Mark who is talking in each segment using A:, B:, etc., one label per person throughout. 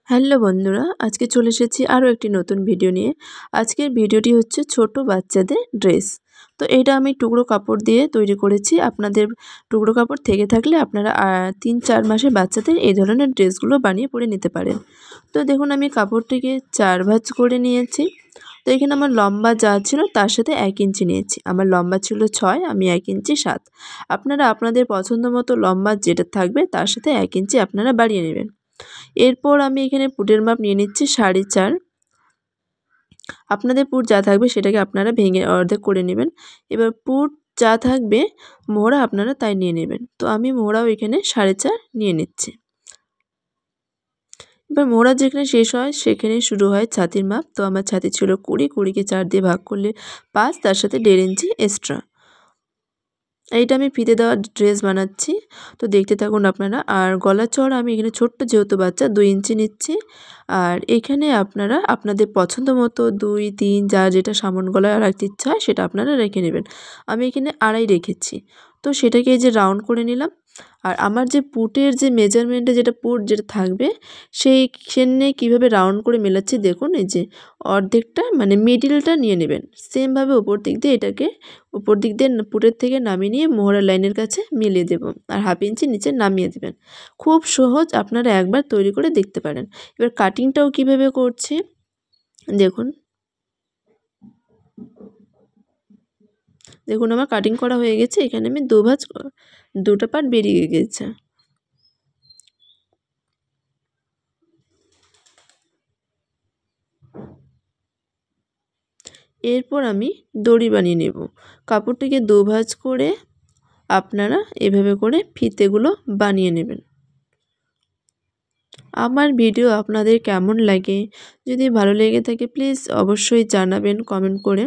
A: Hello বন্ধুরা, আজকে চলে এসেছি আরও একটি নতুন ভিডিও নিয়ে। আজকের ভিডিওটি হচ্ছে ছোট বাচ্চাদের ড্রেস। তো এটা আমি টুকরো কাপড় দিয়ে তৈরি করেছি। আপনাদের টুকরো কাপড় থেকে থাকলে আপনারা 3-4 মাসের বাচ্চাদের এই ধরনের ড্রেসগুলো বানিয়ে পরে নিতে পারেন। তো দেখুন আমি কাপড়টিকে 4 ভাঁজ করে নিয়েছি। তো এখানে আমার লম্বা যা ছিল তার সাথে 1 ইঞ্চি নিয়েছি। আমার লম্বা ছিল 6, আমি 1 ইঞ্চি 7। আপনারা আপনাদের পছন্দ মতো লম্বা যেটা থাকবে তার সাথে 1 ইঞ্চি আপনারা বাড়িয়ে নেবেন। এরপর আমি এখানে পুটের মাপ নিয়ে নিচ্ছি 4.5। আপনাদের পুট যা থাকবে সেটাকে আপনারা ভেঙে অর্ধেক করে নেবেন। এবার পুট যা থাকবে মোহরা আপনারা তাই নিয়ে নেবেন। তো আমি মোহরাও এখানে 4.5 নিয়ে নিচ্ছি। এবার মোহরা যেখানে শেষ হয় সেখানেই শুরু হয় ছাতির মাপ। তো আমার ছাতি ছিল 20, 20কে 4 দিয়ে ভাগ করলে 5, তার সাথে 1.5 ইঞ্চি এক্সট্রা। এইটা আমি ফিতে দেওয়া ড্রেস বানাচ্ছি, তো দেখতে থাকুন আপনারা। আর গলার চওড়া আমি এখানে ছোট্ট যেহেতু বাচ্চা 2 ইঞ্চি নিচ্ছি। আর এখানে আপনারা আপনাদের পছন্দ মতো 2, 3 যার যেটা সামন গলায় রাখতে ইচ্ছা হয় সেটা আপনারা রেখে নেবেন। আমি এখানে 2.5 রেখেছি। তো সেটাকে এই যে রাউন্ড করে নিলাম। আর আমার যে পুটের যে মেজারমেন্টে যেটা পুট যেটা থাকবে সেইখানে কীভাবে রাউন্ড করে মেলাচ্ছি দেখুন। এই যে অর্ধেকটা মানে মিডিলটা নিয়ে নেবেন, সেমভাবে উপর দিক দিয়ে এটাকে উপর দিক দিয়ে পুটের থেকে নামিয়ে নিয়ে মোহরার লাইনের কাছে মিলিয়ে দেব। আর 1/2 ইঞ্চি নিচে নামিয়ে দেবেন। খুব সহজ, আপনারা একবার তৈরি করে দেখতে পারেন। এবার কাটিংটাও কিভাবে করছি দেখুন। দেখুন আমার কাটিং করা হয়ে গেছে। এখানে আমি 2 ভাঁজ 2টা পার্ট বেরিয়ে গেছে। এরপর আমি দড়ি বানিয়ে নেব। কাপড়টিকে 2 ভাঁজ করে আপনারা এভাবে করে ফিতেগুলো বানিয়ে নেবেন। আমার ভিডিও আপনাদের কেমন লাগে, যদি ভালো লেগে থাকে প্লিজ অবশ্যই জানাবেন কমেন্ট করে।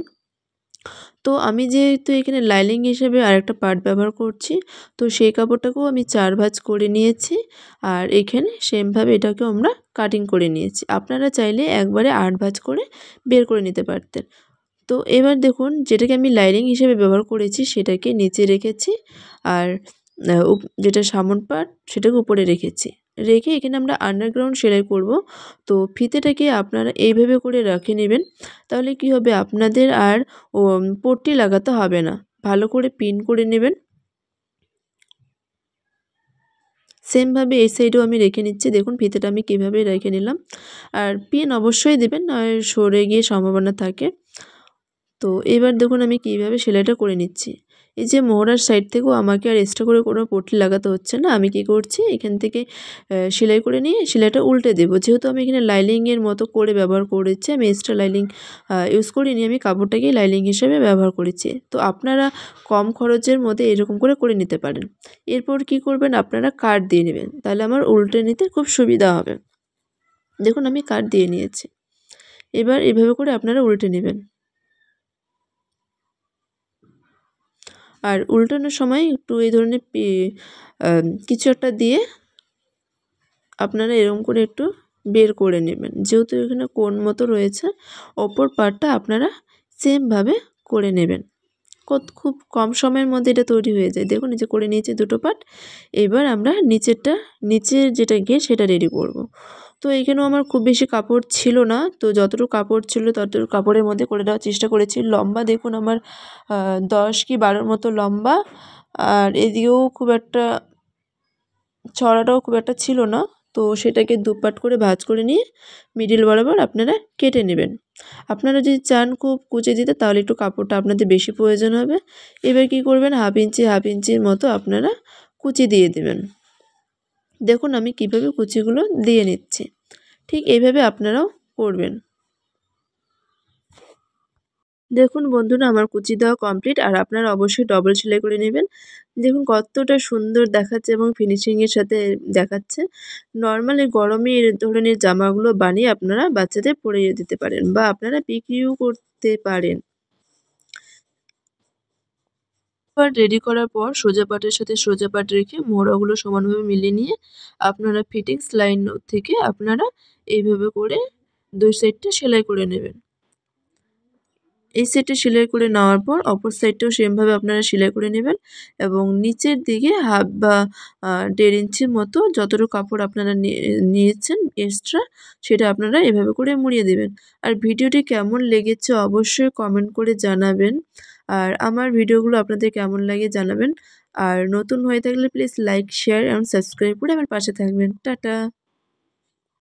A: তো আমি যেহেতু এখানে লাইনিং হিসেবে আরেকটা পার্ট ব্যবহার করছি, তো সেই কাপড়টাকেও আমি 4 ভাঁজ করে নিয়েছি। আর এখানে সেমভাবে এটাকেও আমরা কাটিং করে নিয়েছি। আপনারা চাইলে একবারে 8 ভাঁজ করে বের করে নিতে পারতেন। তো এবার দেখুন যেটাকে আমি লাইনিং হিসেবে ব্যবহার করেছি সেটাকে নিচে রেখেছি। আর যেটা সামন পার্ট সেটাকে উপরে রেখেছি। রেখে এখানে আমরা আন্ডারগ্রাউন্ড সেলাই করব। তো ফিতেটাকে আপনারা এইভাবে করে রেখে নেবেন। তাহলে কি হবে, আপনাদের আর পট্টি লাগাতে হবে না। ভালো করে পিন করে নেবেন। সেমভাবে এই সাইডেও আমি রেখে নিচ্ছি। দেখুন ফিতেটা আমি কীভাবে রেখে নিলাম। আর পিন অবশ্যই দেবেন, নয় সরে গিয়ে সম্ভাবনা থাকে। তো এবার দেখুন আমি কীভাবে সেলাইটা করে নিচ্ছি। এই যে মোহরার সাইড থেকেও আমাকে আর এক্সট্রা করে কোনো পট্টি লাগাতে হচ্ছে না। আমি কী করছি, এখান থেকে সেলাই করে নিয়ে সেলাইটা উল্টে দেবো। যেহেতু আমি এখানে লাইনিংয়ের মতো করে ব্যবহার করেছি, আমি এক্সট্রা লাইনিং ইউজ করিনি, আমি কাপড়টাকেই লাইনিং হিসেবে ব্যবহার করেছি। তো আপনারা কম খরচের মধ্যে এরকম করে নিতে পারেন। এরপর কি করবেন, আপনারা কাট দিয়ে নেবেন, তাহলে আমার উল্টে নিতে খুব সুবিধা হবে। দেখুন আমি কাট দিয়ে নিয়েছি। এবার এভাবে করে আপনারা উল্টে নেবেন। আর উল্টানোর সময় একটু এই ধরনের কিছু একটা দিয়ে আপনারা এরকম করে একটু বের করে নেবেন। যেহেতু এখানে কোণ মতো রয়েছে, অপর পার্টটা আপনারা সেমভাবে করে নেবেন। খুব কম সময়ের মধ্যে এটা তৈরি হয়ে যায়। দেখুন এই যে করে নিয়েছি 2টো পার্ট। এবার আমরা নিচের যেটা ঘের সেটা রেডি করব। তো এখানেও আমার খুব বেশি কাপড় ছিল না, তো যতটুকু কাপড় ছিল ততটুকু কাপড়ের মধ্যে করে দেওয়ার চেষ্টা করেছি। লম্বা দেখুন আমার 10 কি 12 মতো লম্বা। আর এদিকেও খুব একটা চড়াটাও খুব একটা ছিল না। তো সেটাকে 2 পার্ট করে ভাঁজ করে নিয়ে মিডিল বরাবর আপনারা কেটে নেবেন। আপনারা যদি চান খুব কুঁচে দিতে তাহলে একটু কাপড়টা আপনাদের বেশি প্রয়োজন হবে। এবার কি করবেন, 1/2 ইঞ্চির মতো আপনারা কুচি দিয়ে দেবেন। দেখুন আমি কিভাবে কুচিগুলো দিয়ে নিচ্ছি। ঠিক এইভাবে আপনারাও করবেন। দেখুন বন্ধুরা আমার কুচি দেওয়া কমপ্লিট। আর আপনারা অবশ্যই ডবল সেলাই করে নেবেন। দেখুন কতটা সুন্দর দেখাচ্ছে এবং ফিনিশিংয়ের সাথে দেখাচ্ছে। নরমালি গরমে এই ধরনের জামাগুলো বানিয়ে আপনারা বাচ্চাদের পরিয়ে দিতে পারেন বা আপনারা বিক্রিও করতে পারেন। এবার রেডি করার পর সোজা পাটের সাথে সোজা পাট রেখে মোড়াগুলো সমানভাবে মিলিয়ে নিয়ে আপনারা ফিটিংস লাইন থেকে আপনারা এইভাবে করে 2 সাইডটা সেলাই করে নেবেন। এই সাইডে সেলাই করে নেওয়ার পর অপর সাইডটাও সেমভাবে আপনারা সেলাই করে নেবেন এবং নিচের দিকে হাফ বা 1.5 ইঞ্চি মতো যতটুকু কাপড় আপনারা নিয়েছেন এক্সট্রা সেটা আপনারা এভাবে করে মুড়িয়ে দেবেন। আর ভিডিওটি কেমন লেগেছে অবশ্যই কমেন্ট করে জানাবেন। আর আমার ভিডিওগুলো আপনাদের কেমন লাগে জানাবেন। আর নতুন হয়ে থাকলে প্লিজ লাইক, শেয়ার এবং সাবস্ক্রাইব করে আমার পাশে থাকবেন। টাটা।